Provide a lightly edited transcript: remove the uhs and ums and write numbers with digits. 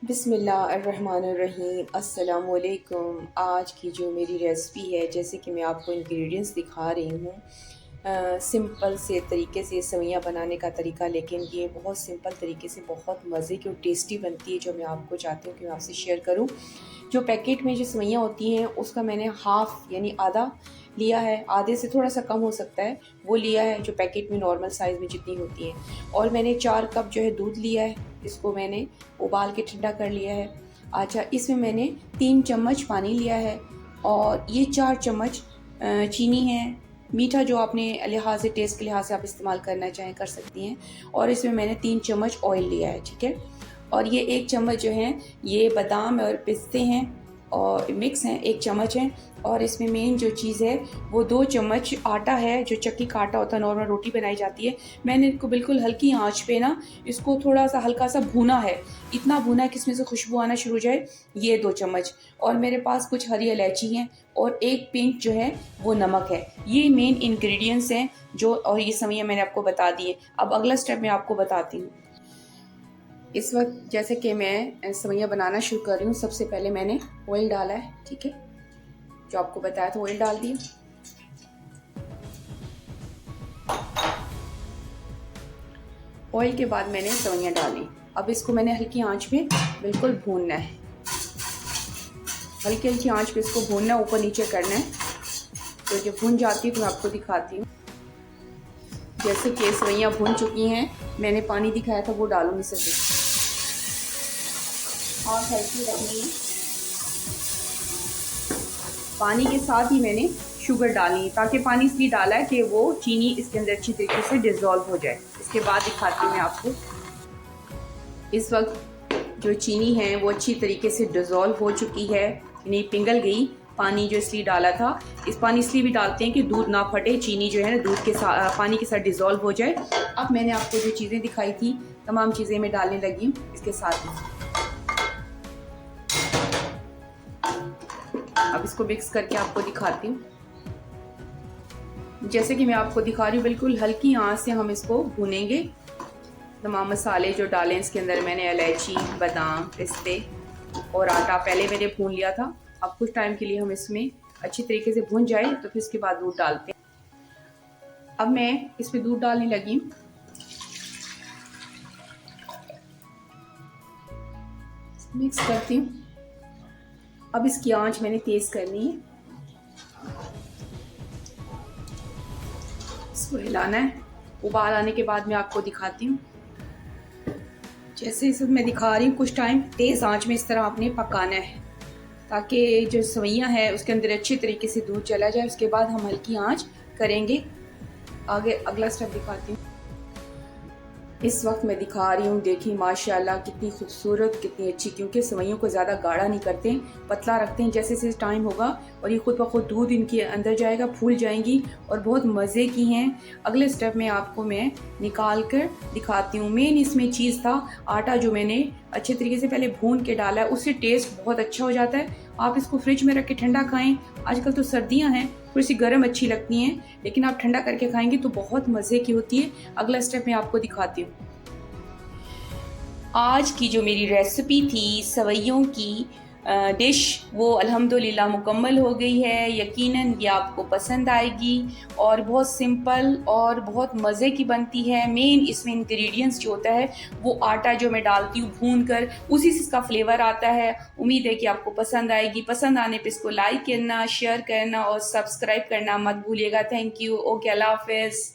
बिस्मिल्लाहिर्रहमानिर्रहीम अस्सलामुअलैकुम। आज की जो मेरी रेसिपी है, जैसे कि मैं आपको इंग्रेडिएंट्स दिखा रही हूँ, सिंपल से तरीके से सेवइयाँ बनाने का तरीका, लेकिन ये बहुत सिंपल तरीके से बहुत मज़े की और टेस्टी बनती है, जो मैं आपको चाहती हूँ कि मैं आपसे शेयर करूँ। जो पैकेट में जो सेवइयाँ होती हैं उसका मैंने हाफ़ यानी आधा लिया है, आधे से थोड़ा सा कम हो सकता है, वो लिया है जो पैकेट में नॉर्मल साइज़ में जितनी होती हैं। और मैंने 4 कप जो है दूध लिया है, इसको मैंने उबाल के ठंडा कर लिया है। अच्छा, इसमें मैंने 3 चम्मच पानी लिया है और ये 4 चम्मच चीनी है। मीठा जो अपने लिहाज से, टेस्ट के लिहाज से आप इस्तेमाल करना चाहें कर सकती हैं। और इसमें मैंने 3 चम्मच ऑयल लिया है, ठीक है। और ये 1 चम्मच जो है ये बादाम और पिस्ते हैं और मिक्स हैं, 1 चम्मच है। और इसमें मेन जो चीज़ है वो 2 चम्मच आटा है, जो चक्की का आटा होता है, नॉर्मल रोटी बनाई जाती है। मैंने इसको बिल्कुल हल्की आंच पे ना इसको थोड़ा सा हल्का सा भूना है, इतना भूना है कि इसमें से खुशबू आना शुरू हो जाए। ये 2 चम्मच। और मेरे पास कुछ हरी इलायची हैं और 1 पिंच जो है वो नमक है। ये मेन इंग्रेडिएंट्स हैं जो, और ये समियाँ मैंने आपको बता दी है। अब अगला स्टेप मैं आपको बताती हूँ। इस वक्त जैसे कि मैं सेवइयाँ बनाना शुरू कर रही हूँ, सबसे पहले मैंने ऑयल डाला है, ठीक है, जो आपको बताया था ऑयल डाल दिया। ऑयल के बाद मैंने सेवइयाँ डाली। अब इसको मैंने हल्की आंच पे बिल्कुल भूनना है, हल्की हल्की आंच पे इसको भूनना, ऊपर नीचे करना है। तो जब भून जाती है तो मैं आपको दिखाती हूँ। जैसे कि सेवइयाँ भून चुकी हैं, मैंने पानी दिखाया था वो डालूंगी सिर्फ, और हल्की रखनी है। पानी के साथ ही मैंने शुगर डालनी है, ताकि पानी इसलिए डाला है कि वो चीनी इसके अंदर अच्छी तरीके से डिज़ोल्व हो जाए। इसके बाद दिखाती हूँ मैं आपको। इस वक्त जो चीनी है वो अच्छी तरीके से डिज़ोल्व हो चुकी है, यानी पिघल गई। पानी जो इसलिए डाला था, इस पानी इसलिए भी डालते हैं कि दूध ना फटे, चीनी जो है ना दूध के साथ, पानी के साथ डिज़ोल्व हो जाए। अब मैंने आपको जो चीज़ें दिखाई थी, तमाम चीज़ें मैं डालने लगी हूँ इसके साथ ही। अब इसको मिक्स करके आपको दिखाती हूँ। जैसे कि मैं आपको दिखा रही हूँ, बिल्कुल हल्की आंच से हम इसको भूनेंगे। तमाम मसाले जो डाले इसके अंदर, मैंने इलायची, बादाम, पिस्ते और आटा पहले मैंने भून लिया था। अब कुछ टाइम के लिए हम इसमें अच्छी तरीके से भून जाए तो फिर इसके बाद दूध डालते हैं। अब मैं इसमें दूध डालने लगी हूँ। मिक्स करती हूँ। अब इसकी आंच मैंने तेज़ करनी है, इसको हिलाना है। उबाल आने के बाद मैं आपको दिखाती हूँ। जैसे इस मैं दिखा रही हूँ, कुछ टाइम तेज़ आंच में इस तरह आपने पकाना है, ताकि जो सेवइयाँ है उसके अंदर अच्छी तरीके से दूध चला जाए। उसके बाद हम हल्की आंच करेंगे। आगे अगला स्टेप दिखाती हूँ। इस वक्त मैं दिखा रही हूँ, देखिए माशाल्लाह कितनी खूबसूरत, कितनी अच्छी, क्योंकि सेवइयों को ज़्यादा गाढ़ा नहीं करते, पतला रखते हैं। जैसे जैसे टाइम होगा और ये खुद ब खुद दूध इनके अंदर जाएगा, फूल जाएंगी और बहुत मज़े की हैं। अगले स्टेप में आपको मैं निकाल कर दिखाती हूँ। मेन इसमें चीज़ था आटा, जो मैंने अच्छे तरीके से पहले भून के डाला है, उससे टेस्ट बहुत अच्छा हो जाता है। आप इसको फ्रिज में रख के ठंडा खाएं। आजकल तो सर्दियां हैं, थोड़ी सी गर्म अच्छी लगती हैं, लेकिन आप ठंडा करके खाएंगे तो बहुत मज़े की होती है। अगला स्टेप मैं आपको दिखाती हूँ। आज की जो मेरी रेसिपी थी सेवइयों की डिश, वो अल्हम्दुलिल्लाह मुकम्मल हो गई है। यकीनन ये आपको पसंद आएगी और बहुत सिंपल और बहुत मज़े की बनती है। मेन इसमें इंग्रेडिएंट्स जो होता है वो आटा जो मैं डालती हूँ भून कर, उसी से इसका फ्लेवर आता है। उम्मीद है कि आपको पसंद आएगी। पसंद आने पे इसको लाइक करना, शेयर करना और सब्सक्राइब करना मत भूलिएगा। Thank you. ओके, अल्लाह हाफ़िज़।